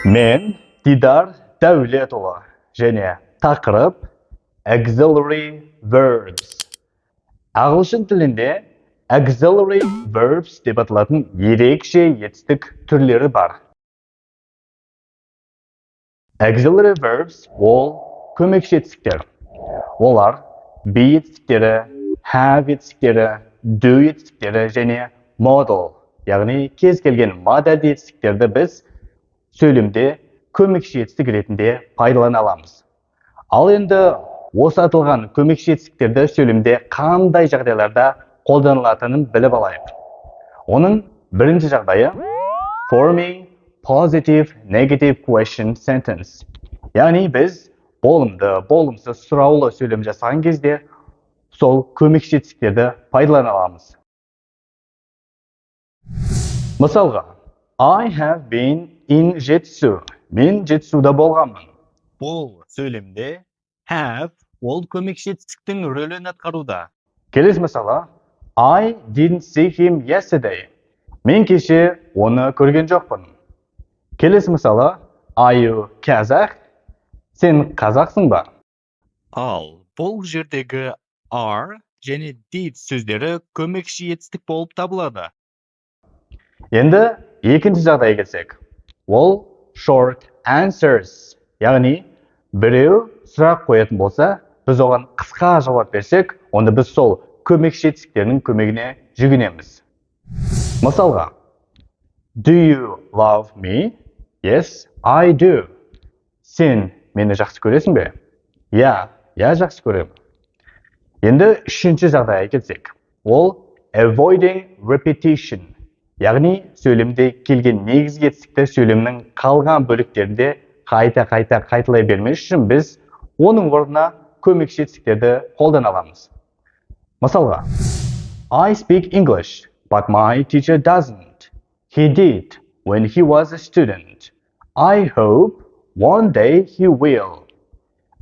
Men Diдар Davletova және тақырып auxiliary verbs. Ағылшын тілінде auxiliary verbs деп аталатын ерекше етістік түрлері бар. Auxiliary verbs ол көмекші етістіктер. Олар be етістіктері, have етістіктері, do етістіктері және modal, яғни кез келген модальді етістіктерді біз сөйлемде көмекші етістік ретінде пайдалана аламыз. Ал енді осы аталған көмекші етістіктерді сөйлемде қандай жағдайларда қолданылатынын біліп алайық. Оның бірінші жағдайы forming positive negative question sentence. Яғни біз болымды, болымсыз сұраулы сөйлем жасаған кезде сол көмекші етістіктерді пайдалана аламыз. Мысалға, I have been in Жетісу. Мен Жетісуда болғанмын. Бұл сөйлемде have ол көмекші етістіктің рөлін атқаруда. Келесі мысалы, I didn't see him yesterday. Мен кеше оны көрген жоқпын. Келесі мысалы, Are you Kazakh? Сен қазақсың ба? Ал бұл жердегі are және did сөздері көмекші етістік болып табылады. Енді екінші жағдайға келсек, ол short answers, яғни біреу сұрақ қоятын болса, біз оған қысқа жауап берсек, онда біз сол көмекші етістіктерінің көмегіне жүгінеміз. Мысалға, Do you love me? Yes, I do. Сен мені жақсы көресің бе? Я жақсы көремін. Енді үшінші жағдайға келсек, ол avoiding repetition, яғни сөйлемде келген негізгі етістікті сөйлемнің қалған бөліктерінде қайталай бермес үшін біз оның орнына көмекші етістіктерді қолдана аламыз. Мысалға, I speak English, but my teacher doesn't. He did when he was a student. I hope one day he will.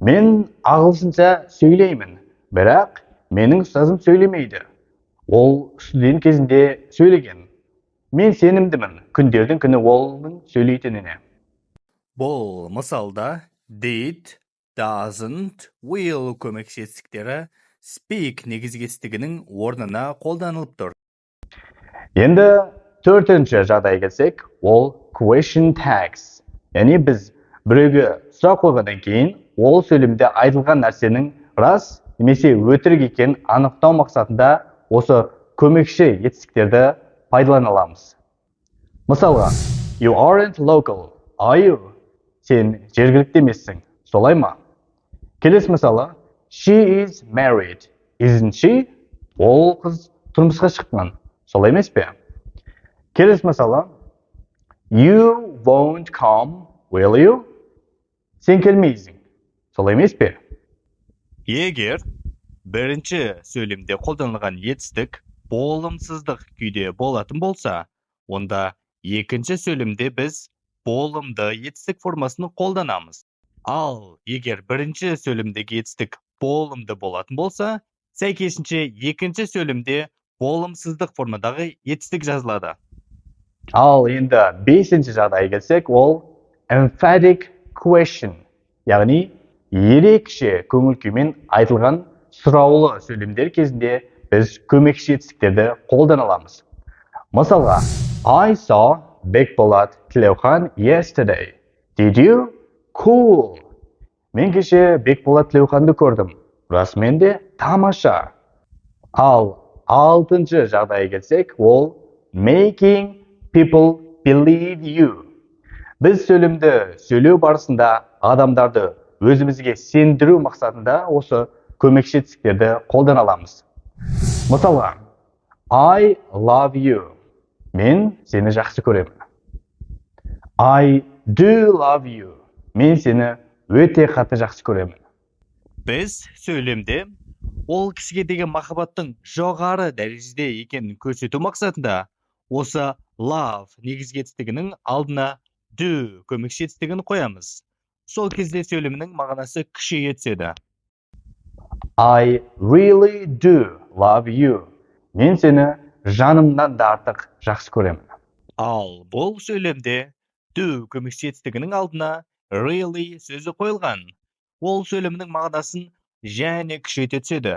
Мен ағылшынша сөйлеймін, бірақ менің ұстазым сөйлемейді. Ол студент кезінде сөйлеген. Мен сенімдімін, күндердің күні оның сөйлейтініне. Бұл мысалда did, doesn't, will көмекші етістіктері speak негізгі етістігінің орнына қолданылып тұр. Енді төртінші жағдайға келсек, ол question tags. Яғни біз біреуге сұрақ қойғаннан кейін, ол сөйлемде айтылған нәрсенің рас немесе өтірік екенін анықтау мақсатында осы көмекші етістіктерді пайдалана аламыз. Мысалға, You aren't local, are you? Сен жергілікті емессің, солай ма? Келесі мысалы, She is married, isn't she? Ол қыз тұрмысқа шыққан, солай емес пе? Келесі мысалы, You won't come, will you? Сен келмейсің, солай емес пе? Егер бірінші сөйлемде қолданылған етістік болымсыздық күйде болатын болса, онда екінші сөйлемде біз болымды етістік формасын қолданамыз. Ал егер бірінші сөйлемдегі етістік болымды болатын болса, сәйкесінше екінші сөйлемде болымсыздық формадағы етістік жазылады. Ал енді бесінші жағдайға келсек, ол emphatic question, яғни ерекше көңіл күймен айтылған сұраулы сөйлемдер кезінде біз көмекші етістіктерді қолдана аламыз. Мысалға, I saw Бекболат Тілеухан yesterday. Did you? Cool. Мен кеше Бекболат Тілеуханды көрдім. Расымен де тамаша. Ал алтыншы жағдайға келсек, ол making people believe you. Біз сөйлемді сөйлеу барысында адамдарды өзімізге сендіру мақсатында осы көмекші етістіктерді қолдана аламыз. Мысалға, I love you. Мен сені жақсы көремін. I do love you. Мен сені өте қатты жақсы көремін. Біз сөйлемде ол кісіге деген махаббаттың жоғары дәрежеде екенін көрсету мақсатында осы love негізгі етістігінің алдына do көмекші етістігін қоямыз. Сол кезде сөйлемнің мағынасы күшейе түседі. I really do love you. Мен сені жанымнан да артық жақсы көремін. Ал бұл сөйлемде Do көмекші етістігінің алдына really сөзі қойылған. Ол сөйлемнің мағынасын және күшейте түседі.